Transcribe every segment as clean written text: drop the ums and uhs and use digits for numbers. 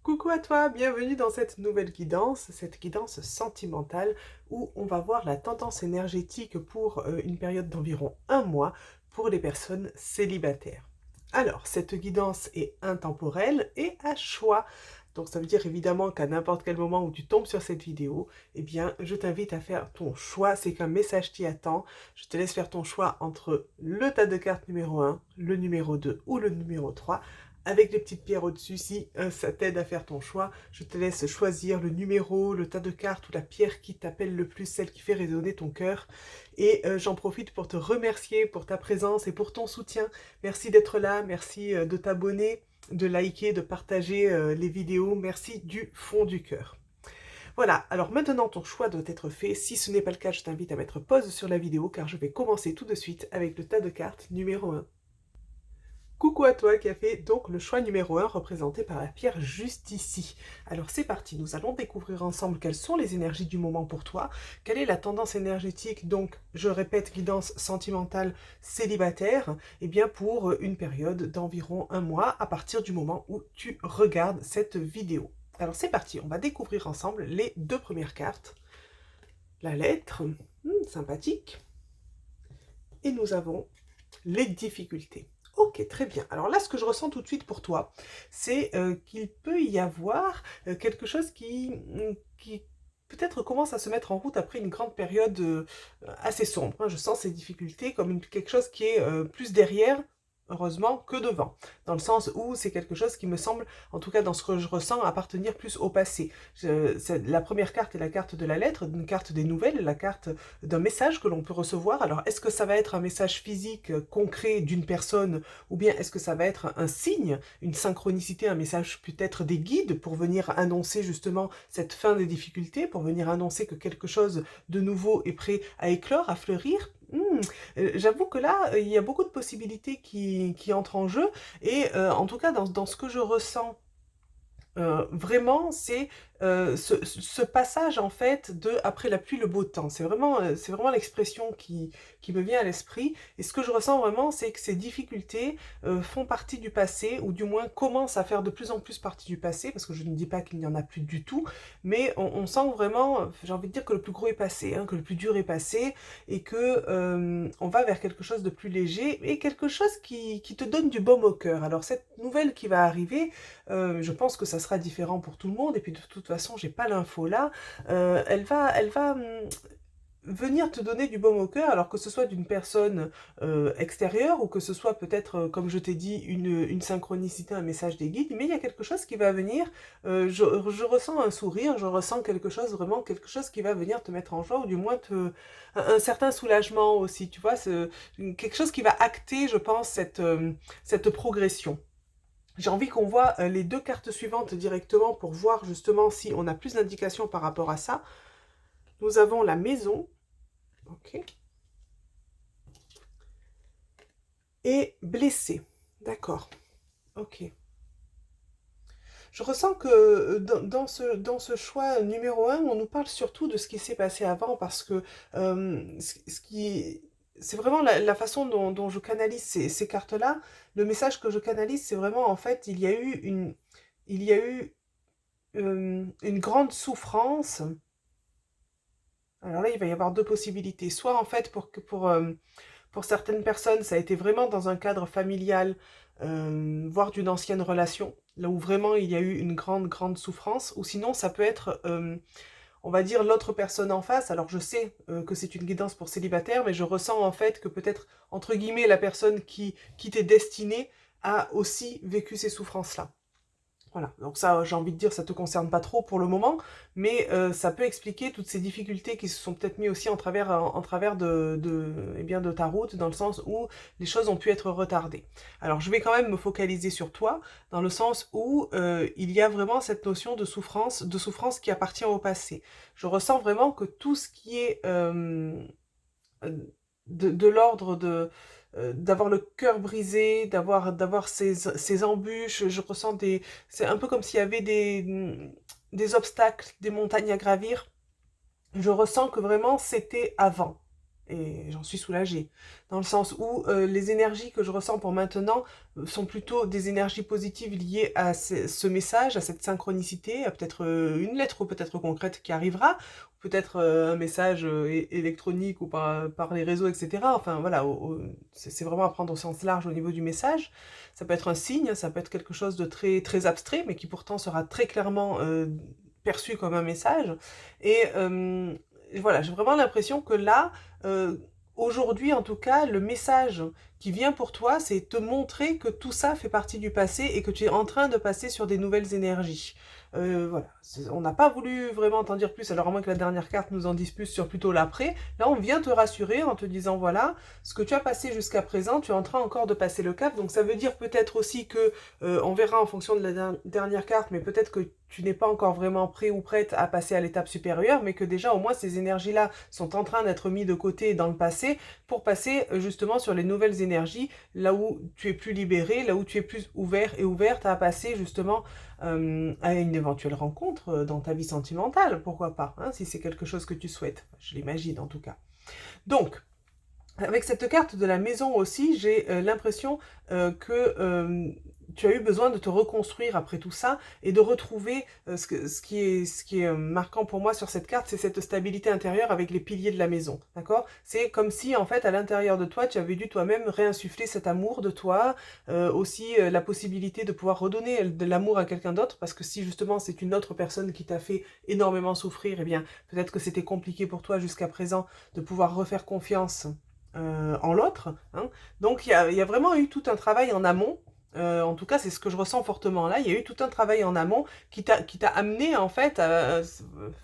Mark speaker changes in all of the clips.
Speaker 1: Coucou à toi, bienvenue dans cette nouvelle guidance, cette guidance sentimentale où on va voir la tendance énergétique pour une période d'environ un mois pour les personnes célibataires. Alors, cette guidance est intemporelle et à choix. Donc ça veut dire évidemment qu'à n'importe quel moment où tu tombes sur cette vidéo, eh bien, je t'invite à faire ton choix. C'est qu'un message t'y attend. Je te laisse faire ton choix entre le tas de cartes numéro 1, le numéro 2 ou le numéro 3 avec les petites pierres au-dessus, si ça t'aide à faire ton choix. Je te laisse choisir le numéro, le tas de cartes ou la pierre qui t'appelle le plus, celle qui fait résonner ton cœur. Et j'en profite pour te remercier pour ta présence et pour ton soutien. Merci d'être là, merci de t'abonner, de liker, de partager les vidéos. Merci du fond du cœur. Voilà, alors maintenant ton choix doit être fait. Si ce n'est pas le cas, je t'invite à mettre pause sur la vidéo car je vais commencer tout de suite avec le tas de cartes numéro 1. Coucou à toi qui a fait donc le choix numéro 1 représenté par la pierre juste ici. Alors c'est parti, nous allons découvrir ensemble quelles sont les énergies du moment pour toi, quelle est la tendance énergétique, donc je répète, guidance sentimentale célibataire, et bien pour une période d'environ un mois à partir du moment où tu regardes cette vidéo. Alors c'est parti, on va découvrir ensemble les deux premières cartes. La lettre, sympathique, et nous avons les difficultés. Ok, très bien. Alors là, ce que je ressens tout de suite pour toi, c'est qu'il peut y avoir quelque chose qui peut-être commence à se mettre en route après une grande période assez sombre, hein. Je sens ces difficultés comme quelque chose qui est plus derrière, heureusement, que devant. Dans le sens où c'est quelque chose qui me semble, en tout cas dans ce que je ressens, appartenir plus au passé. La première carte est la carte de la lettre, une carte des nouvelles, la carte d'un message que l'on peut recevoir. Alors, est-ce que ça va être un message physique, concret d'une personne, ou bien est-ce que ça va être un signe, une synchronicité, un message peut-être des guides pour venir annoncer justement cette fin des difficultés, pour venir annoncer que quelque chose de nouveau est prêt à éclore, à fleurir? J'avoue que là, il y a beaucoup de possibilités qui entrent en jeu, et en tout cas, dans ce que je ressens, vraiment, c'est ce passage en fait de après la pluie le beau temps. C'est vraiment l'expression qui me vient à l'esprit. Et ce que je ressens vraiment, c'est que ces difficultés font partie du passé, ou du moins commencent à faire de plus en plus partie du passé, parce que je ne dis pas qu'il n'y en a plus du tout, mais on sent vraiment, j'ai envie de dire que le plus gros est passé, hein, que le plus dur est passé, et que on va vers quelque chose de plus léger, et quelque chose qui te donne du baume au cœur. Alors cette nouvelle qui va arriver, je pense que ça sera différent pour tout le monde, et puis de toute façon, j'ai pas l'info là. Elle va venir te donner du baume au cœur, alors que ce soit d'une personne extérieure, ou que ce soit peut-être, comme je t'ai dit, une synchronicité, un message des guides, mais il y a quelque chose qui va venir. Je ressens un sourire, je ressens quelque chose, vraiment quelque chose qui va venir te mettre en joie, ou du moins un certain soulagement aussi, tu vois, quelque chose qui va acter, je pense, cette progression. J'ai envie qu'on voit les deux cartes suivantes directement pour voir justement si on a plus d'indications par rapport à ça. Nous avons la maison, ok, et blessé. D'accord, ok. Je ressens que dans ce choix numéro un, on nous parle surtout de ce qui s'est passé avant, parce que ce qui... C'est vraiment la façon dont je canalise ces cartes-là. Le message que je canalise, c'est vraiment, en fait, il y a eu une grande souffrance. Alors là, il va y avoir deux possibilités. Soit en fait, pour certaines personnes, ça a été vraiment dans un cadre familial, voire d'une ancienne relation, là où vraiment il y a eu une grande, grande souffrance. Ou sinon, ça peut être, on va dire, l'autre personne en face. Alors je sais que c'est une guidance pour célibataire, mais je ressens en fait que peut-être, entre guillemets, la personne qui t'est destinée a aussi vécu ces souffrances-là. Voilà, donc ça, j'ai envie de dire, ça te concerne pas trop pour le moment, mais ça peut expliquer toutes ces difficultés qui se sont peut-être mis aussi en travers eh bien, de ta route, dans le sens où les choses ont pu être retardées. Alors, je vais quand même me focaliser sur toi, dans le sens où il y a vraiment cette notion de souffrance qui appartient au passé. Je ressens vraiment que tout ce qui est euh, de l'ordre de d'avoir le cœur brisé, d'avoir ces embûches, je ressens c'est un peu comme s'il y avait des obstacles, des montagnes à gravir. Je ressens que vraiment c'était avant. Et j'en suis soulagée. Dans le sens où les énergies que je ressens pour maintenant sont plutôt des énergies positives liées à ce message, à cette synchronicité, à peut-être une lettre ou peut-être concrète qui arrivera, peut-être un message électronique ou par les réseaux, etc. Enfin voilà, c'est vraiment à prendre au sens large au niveau du message. Ça peut être un signe, ça peut être quelque chose de très, très abstrait, mais qui pourtant sera très clairement perçu comme un message. Et voilà, j'ai vraiment l'impression que là, aujourd'hui en tout cas, le message qui vient pour toi, c'est te montrer que tout ça fait partie du passé et que tu es en train de passer sur des nouvelles énergies. Voilà, on n'a pas voulu vraiment t'en dire plus, alors à moins que la dernière carte nous en dise plus sur plutôt l'après. Là, on vient te rassurer en te disant, voilà, ce que tu as passé jusqu'à présent, tu es en train encore de passer le cap, donc ça veut dire peut-être aussi que, on verra en fonction de la dernière carte, mais peut-être que tu n'es pas encore vraiment prêt ou prête à passer à l'étape supérieure, mais que déjà au moins ces énergies-là sont en train d'être mises de côté dans le passé pour passer justement sur les nouvelles énergies, là où tu es plus libéré, là où tu es plus ouvert et ouverte à passer justement à une éventuelle rencontre dans ta vie sentimentale, pourquoi pas, hein, si c'est quelque chose que tu souhaites, je l'imagine en tout cas. Donc, avec cette carte de la maison aussi, j'ai l'impression que tu as eu besoin de te reconstruire après tout ça et de retrouver ce qui est marquant pour moi sur cette carte, c'est cette stabilité intérieure avec les piliers de la maison, d'accord? C'est comme si en fait à l'intérieur de toi, tu avais dû toi-même réinsuffler cet amour de toi, aussi la possibilité de pouvoir redonner de l'amour à quelqu'un d'autre, parce que si justement c'est une autre personne qui t'a fait énormément souffrir, eh bien peut-être que c'était compliqué pour toi jusqu'à présent de pouvoir refaire confiance en l'autre, hein. Donc il y a vraiment eu tout un travail en amont. En tout cas, c'est ce que je ressens fortement là. Il y a eu tout un travail en amont qui t'a amené en fait,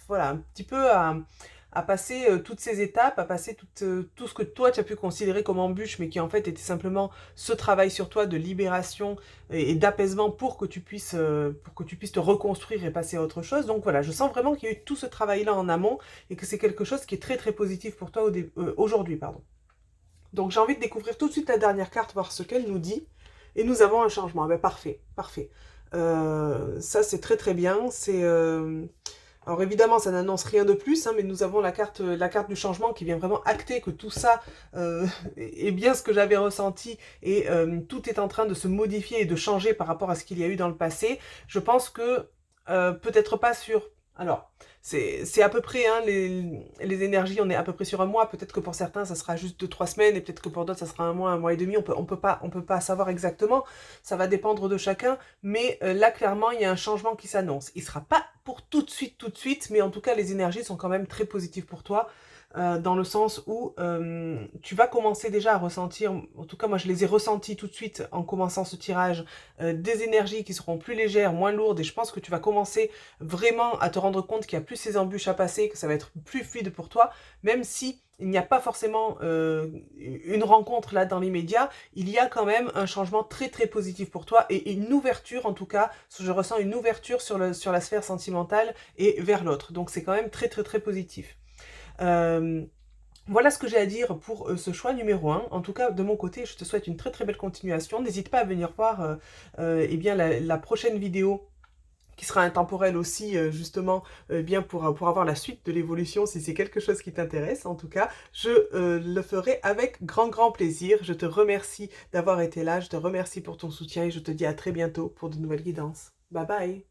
Speaker 1: voilà, un petit peu à passer toutes ces étapes, à passer tout ce que toi tu as pu considérer comme embûche, mais qui en fait était simplement ce travail sur toi de libération et d'apaisement pour que tu puisses te reconstruire et passer à autre chose. Donc voilà, je sens vraiment qu'il y a eu tout ce travail là en amont et que c'est quelque chose qui est très très positif pour toi aujourd'hui, pardon. Donc j'ai envie de découvrir tout de suite la dernière carte, voir ce qu'elle nous dit. Et nous avons un changement. Ah ben, parfait, parfait. Ça c'est très très bien. Alors évidemment ça n'annonce rien de plus, hein, mais nous avons la carte du changement qui vient vraiment acter que tout ça est bien ce que j'avais ressenti et tout est en train de se modifier et de changer par rapport à ce qu'il y a eu dans le passé. Je pense que peut-être pas sur... Alors, c'est à peu près, hein, les énergies, on est à peu près sur un mois, peut-être que pour certains ça sera juste 2-3 semaines, et peut-être que pour d'autres ça sera un mois et demi, on peut pas savoir exactement, ça va dépendre de chacun, mais là clairement il y a un changement qui s'annonce. Il sera pas pour tout de suite, mais en tout cas les énergies sont quand même très positives pour toi, dans le sens où tu vas commencer déjà à ressentir, en tout cas moi je les ai ressentis tout de suite en commençant ce tirage, des énergies qui seront plus légères, moins lourdes, et je pense que tu vas commencer vraiment à te rendre compte qu'il y a plus ces embûches à passer, que ça va être plus fluide pour toi, même si il n'y a pas forcément une rencontre là dans l'immédiat, il y a quand même un changement très très positif pour toi et une ouverture, en tout cas, je ressens une ouverture sur la sphère sentimentale et vers l'autre, donc c'est quand même très très très positif. Euh, voilà ce que j'ai à dire pour ce choix numéro 1. En tout cas, de mon côté, je te souhaite une très très belle continuation. N'hésite pas à venir voir eh bien, la prochaine vidéo qui sera intemporelle aussi, justement, bien pour avoir la suite de l'évolution, si c'est quelque chose qui t'intéresse. En tout cas, je le ferai avec grand grand plaisir. Je te remercie d'avoir été là, je te remercie pour ton soutien et je te dis à très bientôt pour de nouvelles guidances. Bye bye!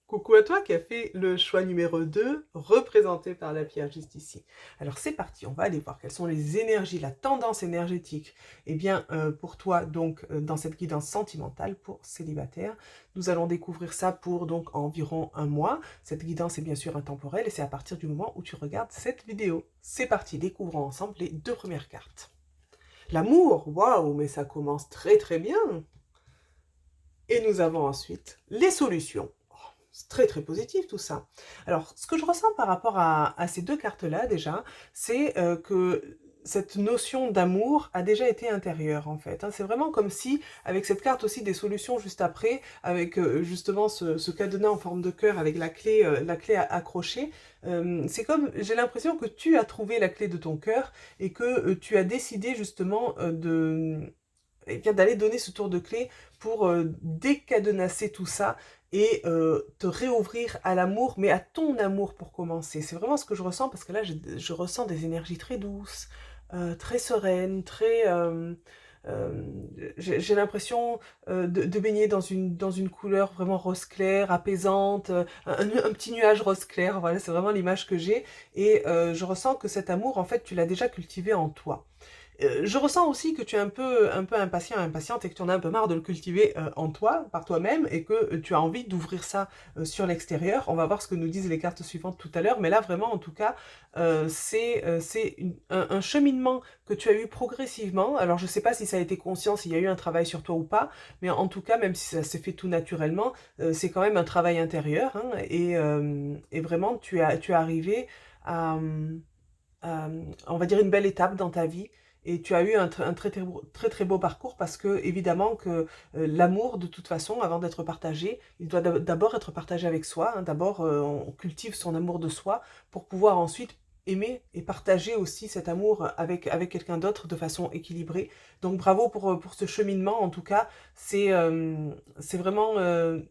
Speaker 1: Coucou à toi qui as fait le choix numéro 2, représenté par la pierre juste ici. Alors c'est parti, on va aller voir quelles sont les énergies, la tendance énergétique, eh bien pour toi donc dans cette guidance sentimentale pour célibataire. Nous allons découvrir ça pour donc environ un mois. Cette guidance est bien sûr intemporelle et c'est à partir du moment où tu regardes cette vidéo. C'est parti, découvrons ensemble les 2 premières cartes. L'amour, waouh, mais ça commence très très bien. Et nous avons ensuite les solutions. C'est très très positif tout ça. Alors, ce que je ressens par rapport à ces 2 cartes-là déjà, c'est que cette notion d'amour a déjà été intérieure en fait, hein. C'est vraiment comme si, avec cette carte aussi des solutions juste après, avec justement ce cadenas en forme de cœur avec la clé accrochée, c'est comme, j'ai l'impression que tu as trouvé la clé de ton cœur et que tu as décidé justement eh bien d'aller donner ce tour de clé pour décadenasser tout ça et te réouvrir à l'amour, mais à ton amour pour commencer. C'est vraiment ce que je ressens parce que là, je ressens des énergies très douces, très sereines, très... j'ai l'impression de baigner dans une couleur vraiment rose clair, apaisante, un petit nuage rose clair, voilà, c'est vraiment l'image que j'ai. Et je ressens que cet amour, en fait, tu l'as déjà cultivé en toi. Je ressens aussi que tu es un peu impatient, impatiente et que tu en as un peu marre de le cultiver en toi, par toi-même, et que tu as envie d'ouvrir ça sur l'extérieur. On va voir ce que nous disent les cartes suivantes tout à l'heure, mais là vraiment, en tout cas, c'est un cheminement que tu as eu progressivement. Alors je ne sais pas si ça a été conscient, s'il y a eu un travail sur toi ou pas, mais en tout cas, même si ça s'est fait tout naturellement, c'est quand même un travail intérieur, hein, et vraiment, tu es arrivé à, on va dire, une belle étape dans ta vie. Et tu as eu un très beau parcours parce que, évidemment, que l'amour, de toute façon, avant d'être partagé, il doit d'abord être partagé avec soi, hein. D'abord, on cultive son amour de soi pour pouvoir ensuite aimer et partager aussi cet amour avec quelqu'un d'autre de façon équilibrée. Donc bravo pour ce cheminement, en tout cas, c'est vraiment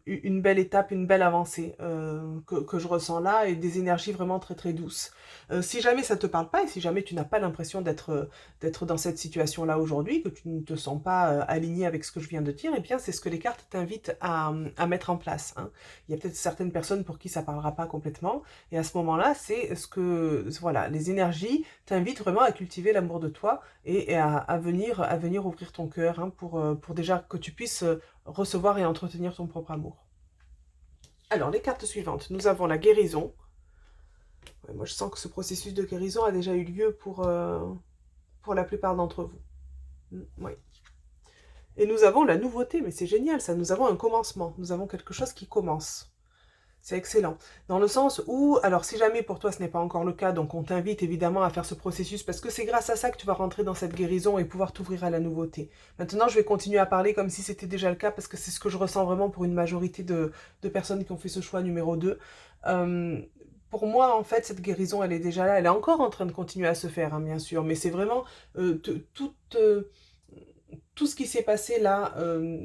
Speaker 1: une belle étape, une belle avancée que je ressens là et des énergies vraiment très douces. Si jamais ça ne te parle pas et si jamais tu n'as pas l'impression d'être dans cette situation-là aujourd'hui, que tu ne te sens pas aligné avec ce que je viens de dire, eh bien c'est ce que les cartes t'invitent à mettre en place, hein. Il y a peut-être certaines personnes pour qui ça ne parlera pas complètement, et à ce moment-là, c'est ce que, voilà, les énergies t'invitent vraiment à cultiver l'amour de toi et à venir ouvrir ton cœur, hein, pour déjà que tu puisses recevoir et entretenir ton propre amour. Alors, les cartes suivantes, nous avons la guérison. Ouais, moi, je sens que ce processus de guérison a déjà eu lieu pour la plupart d'entre vous. Oui. Et nous avons la nouveauté, mais c'est génial ça, nous avons un commencement, nous avons quelque chose qui commence. C'est excellent. Dans le sens où, alors si jamais pour toi ce n'est pas encore le cas, donc on t'invite évidemment à faire ce processus parce que c'est grâce à ça que tu vas rentrer dans cette guérison et pouvoir t'ouvrir à la nouveauté. Maintenant, je vais continuer à parler comme si c'était déjà le cas parce que c'est ce que je ressens vraiment pour une majorité de personnes qui ont fait ce choix numéro 2. Euh, pour moi, en fait, cette guérison, elle est déjà là. Elle est encore en train de continuer à se faire, hein, bien sûr, mais c'est vraiment tout ce qui s'est passé là,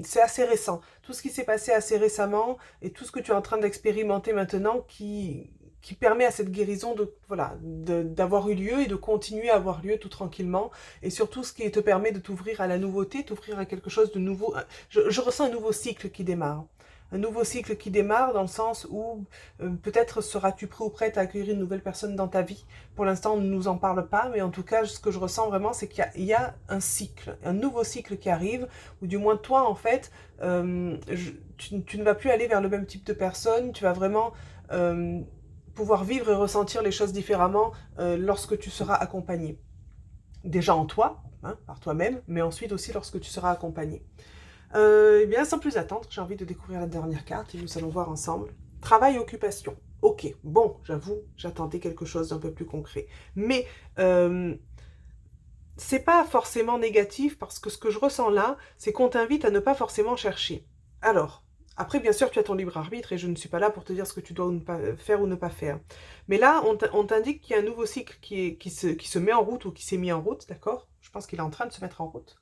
Speaker 1: c'est assez récent. Tout ce qui s'est passé assez récemment et tout ce que tu es en train d'expérimenter maintenant qui permet à cette guérison de, voilà, d'avoir eu lieu et de continuer à avoir lieu tout tranquillement. Et surtout, ce qui te permet de t'ouvrir à la nouveauté, t'ouvrir à quelque chose de nouveau. Je ressens un nouveau cycle qui démarre. Un nouveau cycle qui démarre dans le sens où peut-être seras-tu prêt ou prête à accueillir une nouvelle personne dans ta vie. Pour l'instant, on ne nous en parle pas, mais en tout cas, ce que je ressens vraiment, c'est qu'il y a un cycle, un nouveau cycle qui arrive, ou du moins toi, en fait, tu ne vas plus aller vers le même type de personne, tu vas vraiment euh, pouvoir vivre et ressentir les choses différemment lorsque tu seras accompagné. Déjà en toi, hein, par toi-même, mais ensuite aussi lorsque tu seras accompagné. Eh bien, sans plus attendre, j'ai envie de découvrir la dernière carte et nous allons voir ensemble. Travail, occupation. Ok, bon, j'avoue, j'attendais quelque chose d'un peu plus concret. Mais c'est pas forcément négatif parce que ce que je ressens là, c'est qu'on t'invite à ne pas forcément chercher. Alors, après, bien sûr, tu as ton libre arbitre et je ne suis pas là pour te dire ce que tu dois faire ou ne pas faire. Mais là, on t'indique qu'il y a un nouveau cycle qui se met en route ou qui s'est mis en route, d'accord? Je pense qu'il est en train de se mettre en route.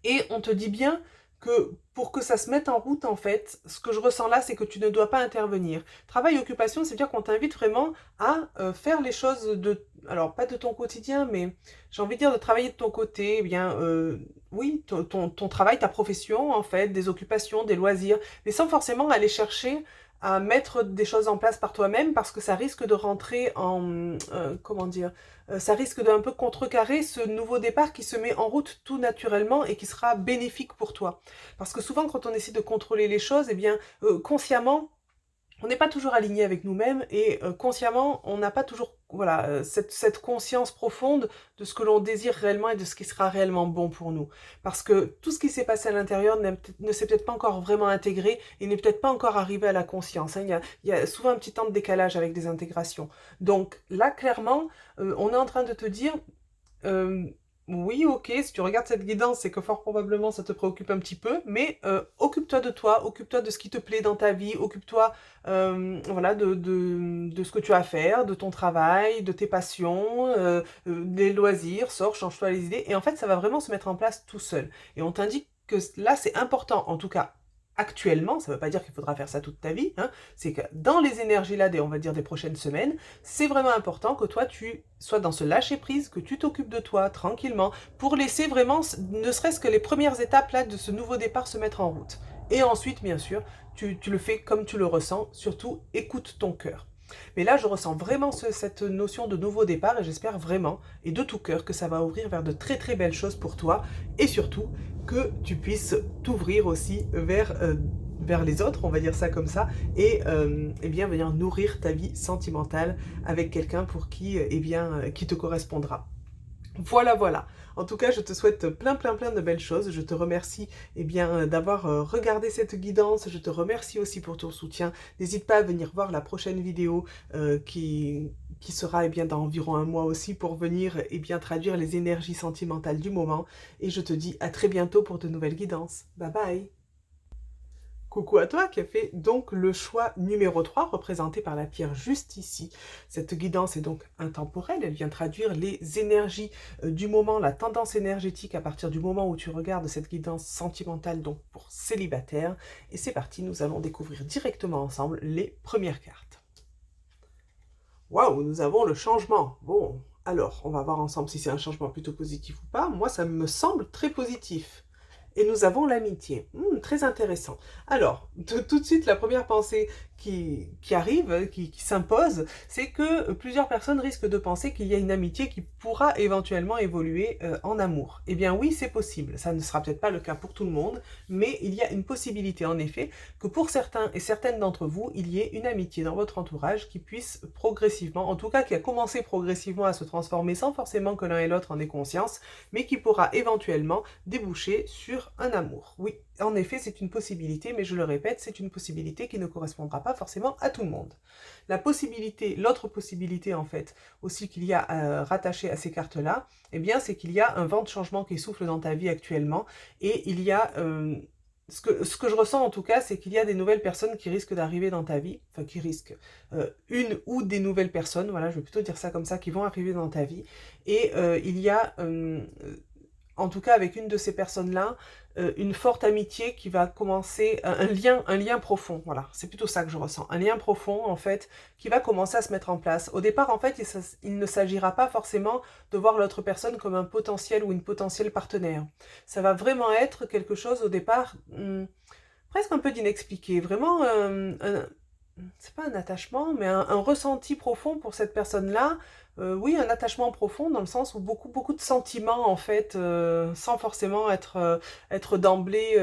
Speaker 1: Et on te dit bien que pour que ça se mette en route, en fait, ce que je ressens là, c'est que tu ne dois pas intervenir. Travail-occupation, c'est-à-dire qu'on t'invite vraiment à faire les choses alors pas de ton quotidien, mais j'ai envie de dire de travailler de ton côté, eh bien, oui, ton travail, ta profession, en fait, des occupations, des loisirs, mais sans forcément aller chercher à mettre des choses en place par toi-même parce que ça risque de rentrer en, comment dire, ça risque d'un peu contrecarrer ce nouveau départ qui se met en route tout naturellement et qui sera bénéfique pour toi. Parce que souvent, quand on essaie de contrôler les choses, eh bien, consciemment, on n'est pas toujours aligné avec nous-mêmes et consciemment, on n'a pas toujours voilà, cette conscience profonde de ce que l'on désire réellement et de ce qui sera réellement bon pour nous. Parce que tout ce qui s'est passé à l'intérieur ne s'est peut-être pas encore vraiment intégré et n'est peut-être pas encore arrivé à la conscience, hein. Il y a souvent un petit temps de décalage avec des intégrations. Donc là, clairement, on est en train de te dire... euh, Oui, ok, si tu regardes cette guidance, c'est que fort probablement ça te préoccupe un petit peu, mais occupe-toi de toi, occupe-toi de ce qui te plaît dans ta vie, occupe-toi voilà, de ce que tu as à faire, de ton travail, de tes passions, des loisirs, sors, change-toi les idées, et en fait ça va vraiment se mettre en place tout seul. Et on t'indique que là c'est important, en tout cas actuellement, ça ne veut pas dire qu'il faudra faire ça toute ta vie, hein, c'est que dans les énergies là, on va dire des prochaines semaines, c'est vraiment important que toi tu sois dans ce lâcher prise, que tu t'occupes de toi tranquillement, pour laisser vraiment, ne serait-ce que les premières étapes là de ce nouveau départ se mettre en route. Et ensuite, bien sûr, tu le fais comme tu le ressens, surtout écoute ton cœur. Mais là, je ressens vraiment cette notion de nouveau départ et j'espère vraiment, et de tout cœur, que ça va ouvrir vers de très très belles choses pour toi et surtout que tu puisses t'ouvrir aussi vers les autres, on va dire ça comme ça, et bien venir nourrir ta vie sentimentale avec quelqu'un pour qui, qui te correspondra. Voilà, voilà. En tout cas, je te souhaite plein, plein, plein de belles choses. Je te remercie d'avoir regardé cette guidance. Je te remercie aussi pour ton soutien. N'hésite pas à venir voir la prochaine vidéo qui sera dans environ un mois aussi pour venir traduire les énergies sentimentales du moment. Et je te dis à très bientôt pour de nouvelles guidances. Bye bye. Coucou à toi qui a fait donc le choix numéro 3 représenté par la pierre juste ici. Cette guidance est donc intemporelle, elle vient traduire les énergies du moment, la tendance énergétique à partir du moment où tu regardes cette guidance sentimentale donc pour célibataire. Et c'est parti, nous allons découvrir directement ensemble les premières cartes. Waouh, nous avons le changement. Bon, alors on va voir ensemble si c'est un changement plutôt positif ou pas. Moi ça me semble très positif. Et nous avons l'amitié. Très intéressant. Alors, tout de suite, la première pensée qui arrive, qui s'impose, c'est que plusieurs personnes risquent de penser qu'il y a une amitié qui pourra éventuellement évoluer en amour. Eh bien oui, c'est possible. Ça ne sera peut-être pas le cas pour tout le monde, mais il y a une possibilité en effet que pour certains et certaines d'entre vous, il y ait une amitié dans votre entourage qui puisse progressivement, en tout cas qui a commencé progressivement à se transformer sans forcément que l'un et l'autre en aient conscience, mais qui pourra éventuellement déboucher sur un amour. Oui, en effet, c'est une possibilité, mais je le répète, c'est une possibilité qui ne correspondra pas forcément à tout le monde. L'autre possibilité en fait, aussi qu'il y a rattaché à ces cartes-là, eh bien, c'est qu'il y a un vent de changement qui souffle dans ta vie actuellement, et il y a ce que je ressens en tout cas, c'est qu'il y a des nouvelles personnes qui risquent d'arriver dans ta vie, enfin qui risquent, une ou des nouvelles personnes, voilà, je vais plutôt dire ça comme ça, qui vont arriver dans ta vie, et il y a en tout cas avec une de ces personnes-là, une forte amitié qui va commencer, un lien profond, voilà, c'est plutôt ça que je ressens, un lien profond en fait, qui va commencer à se mettre en place. Au départ en fait, il ne s'agira pas forcément de voir l'autre personne comme un potentiel ou une potentielle partenaire. Ça va vraiment être quelque chose au départ, presque un peu d'inexpliqué, vraiment c'est pas un attachement, mais un ressenti profond pour cette personne-là. Oui, un attachement profond dans le sens où beaucoup de sentiments en fait, sans forcément être d'emblée,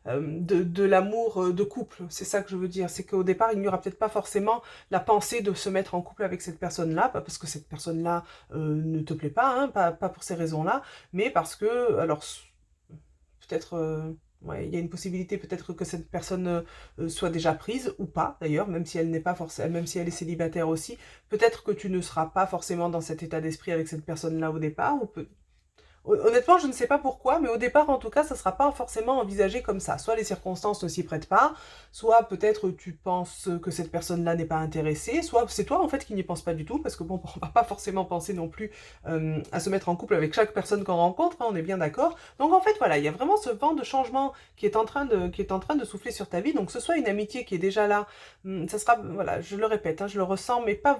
Speaker 1: de l'amour de couple. C'est ça que je veux dire. C'est qu'au départ, il n'y aura peut-être pas forcément la pensée de se mettre en couple avec cette personne-là, pas parce que cette personne-là ne te plaît pas, hein, pas pour ces raisons-là, mais parce que, alors peut-être, ouais, il y a une possibilité peut-être que cette personne soit déjà prise ou pas d'ailleurs, même si elle n'est pas forcément, même si elle est célibataire aussi. Peut-être que tu ne seras pas forcément dans cet état d'esprit avec cette personne-là au départ, ou honnêtement, je ne sais pas pourquoi, mais au départ, en tout cas, ça ne sera pas forcément envisagé comme ça. Soit les circonstances ne s'y prêtent pas, soit peut-être tu penses que cette personne-là n'est pas intéressée, soit c'est toi, en fait, qui n'y pense pas du tout, parce que bon, on va pas forcément penser non plus à se mettre en couple avec chaque personne qu'on rencontre, hein, on est bien d'accord. Donc en fait, voilà, il y a vraiment ce vent de changement qui est en train de souffler sur ta vie, donc que ce soit une amitié qui est déjà là, ça sera, voilà, je le répète, hein, je le ressens, mais pas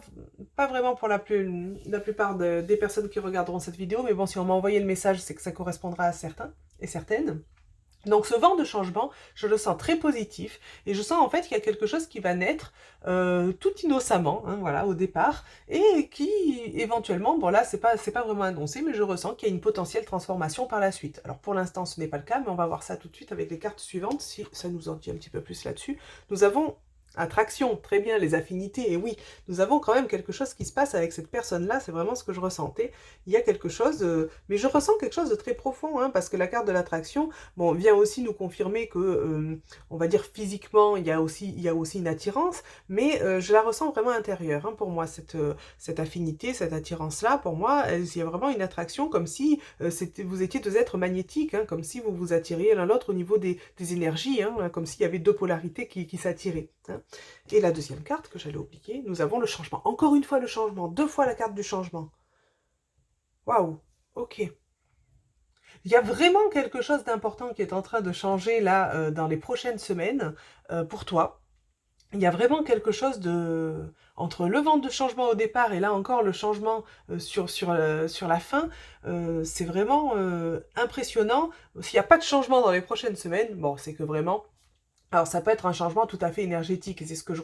Speaker 1: vraiment pour la plupart des personnes qui regarderont cette vidéo, mais bon, si on m'a envoyé le message, c'est que ça correspondra à certains et certaines. Donc ce vent de changement, je le sens très positif, et je sens en fait qu'il y a quelque chose qui va naître tout innocemment, hein, voilà, au départ, et qui éventuellement, bon là c'est pas vraiment annoncé, mais je ressens qu'il y a une potentielle transformation par la suite. Alors pour l'instant ce n'est pas le cas, mais on va voir ça tout de suite avec les cartes suivantes, si ça nous en dit un petit peu plus là-dessus. Nous avons Attraction, très bien, les affinités, et oui, nous avons quand même quelque chose qui se passe avec cette personne-là, c'est vraiment ce que je ressentais. Il y a quelque chose, mais je ressens quelque chose de très profond, hein, parce que la carte de l'attraction, bon, vient aussi nous confirmer que, on va dire physiquement, il y a aussi une attirance, mais je la ressens vraiment intérieure, hein, pour moi, cette affinité, cette attirance-là, pour moi, il y a vraiment une attraction, comme si vous étiez deux êtres magnétiques, hein, comme si vous vous attiriez l'un l'autre au niveau des énergies, hein, comme s'il y avait deux polarités qui s'attiraient, hein. Et la deuxième carte que j'allais oublier, nous avons le changement. Encore une fois le changement, deux fois la carte du changement. Waouh, ok. Il y a vraiment quelque chose d'important qui est en train de changer là dans les prochaines semaines pour toi. Il y a vraiment quelque chose de... Entre le vent de changement au départ et là encore le changement sur la fin, c'est vraiment impressionnant. S'il n'y a pas de changement dans les prochaines semaines, bon, c'est que vraiment... Alors ça peut être un changement tout à fait énergétique, et c'est ce que je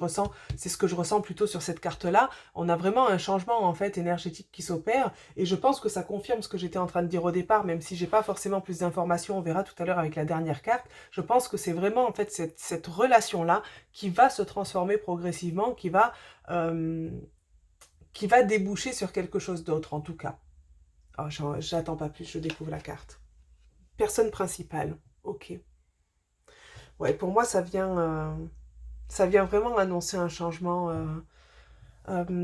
Speaker 1: ressens plutôt sur cette carte-là. On a vraiment un changement en fait énergétique qui s'opère, et je pense que ça confirme ce que j'étais en train de dire au départ, même si j'ai pas forcément plus d'informations, on verra tout à l'heure avec la dernière carte. Je pense que c'est vraiment en fait cette relation-là qui va se transformer progressivement, qui va déboucher sur quelque chose d'autre en tout cas. Oh, j'attends pas plus, je découvre la carte. Personne principale, ok. Ouais, pour moi ça vient vraiment annoncer un changement.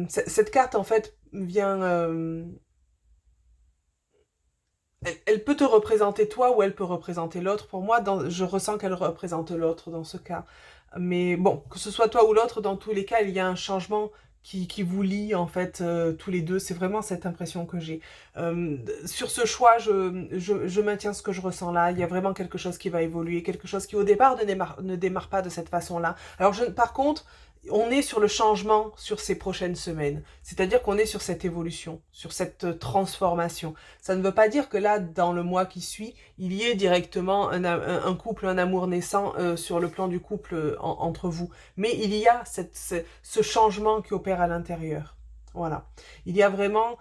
Speaker 1: Cette carte, en fait, vient... elle peut te représenter toi ou elle peut représenter l'autre. Pour moi, je ressens qu'elle représente l'autre dans ce cas. Mais bon, que ce soit toi ou l'autre, dans tous les cas, il y a un changement qui vous lie, en fait, tous les deux. C'est vraiment cette impression que j'ai. Sur ce choix, je maintiens ce que je ressens là. Il y a vraiment quelque chose qui va évoluer, quelque chose qui, au départ, ne démarre pas de cette façon-là. Alors, par contre, on est sur le changement sur ces prochaines semaines. C'est-à-dire qu'on est sur cette évolution, sur cette transformation. Ça ne veut pas dire que là, dans le mois qui suit, il y ait directement un couple, un amour naissant sur le plan du couple entre vous. Mais il y a ce changement qui opère à l'intérieur. Voilà. Il y a vraiment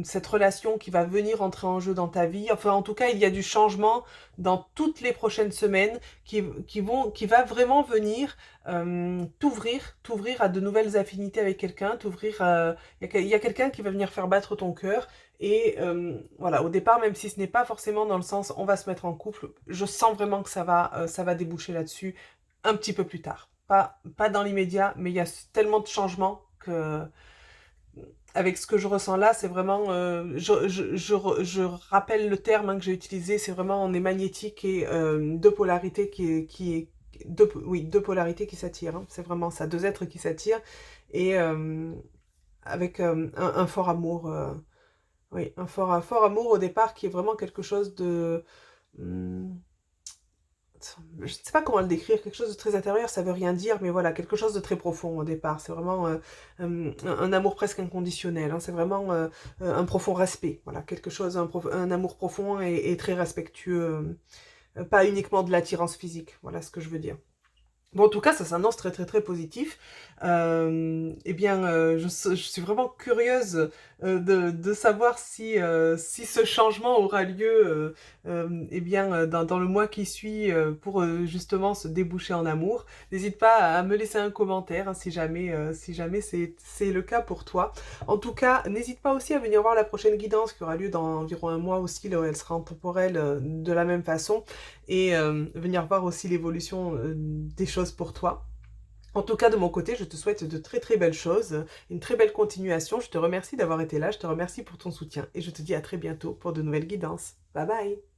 Speaker 1: cette relation qui va venir entrer en jeu dans ta vie. Enfin, en tout cas, il y a du changement dans toutes les prochaines semaines qui va vraiment venir t'ouvrir à de nouvelles affinités avec quelqu'un, il y a quelqu'un qui va venir faire battre ton cœur. Et voilà, au départ, même si ce n'est pas forcément dans le sens on va se mettre en couple, je sens vraiment que ça va déboucher là-dessus un petit peu plus tard. Pas dans l'immédiat, mais il y a tellement de changements que avec ce que je ressens là, c'est vraiment, je rappelle le terme hein, que j'ai utilisé, c'est vraiment on est magnétique et deux polarités oui, deux polarités qui s'attirent, hein, c'est vraiment ça, deux êtres qui s'attirent et avec un fort amour, oui, un fort amour au départ qui est vraiment quelque chose de, hum, je ne sais pas comment le décrire, quelque chose de très intérieur, ça veut rien dire, mais voilà, quelque chose de très profond au départ. C'est vraiment un amour presque inconditionnel, hein, c'est vraiment un profond respect, voilà, quelque chose, un amour profond et très respectueux, pas uniquement de l'attirance physique, voilà ce que je veux dire. Bon, en tout cas, ça s'annonce très très très positif. Eh bien, je suis vraiment curieuse de savoir si ce changement aura lieu eh bien, dans le mois qui suit pour justement se déboucher en amour. N'hésite pas à me laisser un commentaire hein, si jamais c'est le cas pour toi. En tout cas, n'hésite pas aussi à venir voir la prochaine guidance qui aura lieu dans environ un mois aussi, là où elle sera intemporelle de la même façon. Et venir voir aussi l'évolution des choses pour toi. En tout cas, de mon côté, je te souhaite de très très belles choses, une très belle continuation. Je te remercie d'avoir été là, je te remercie pour ton soutien et je te dis à très bientôt pour de nouvelles guidances. Bye bye!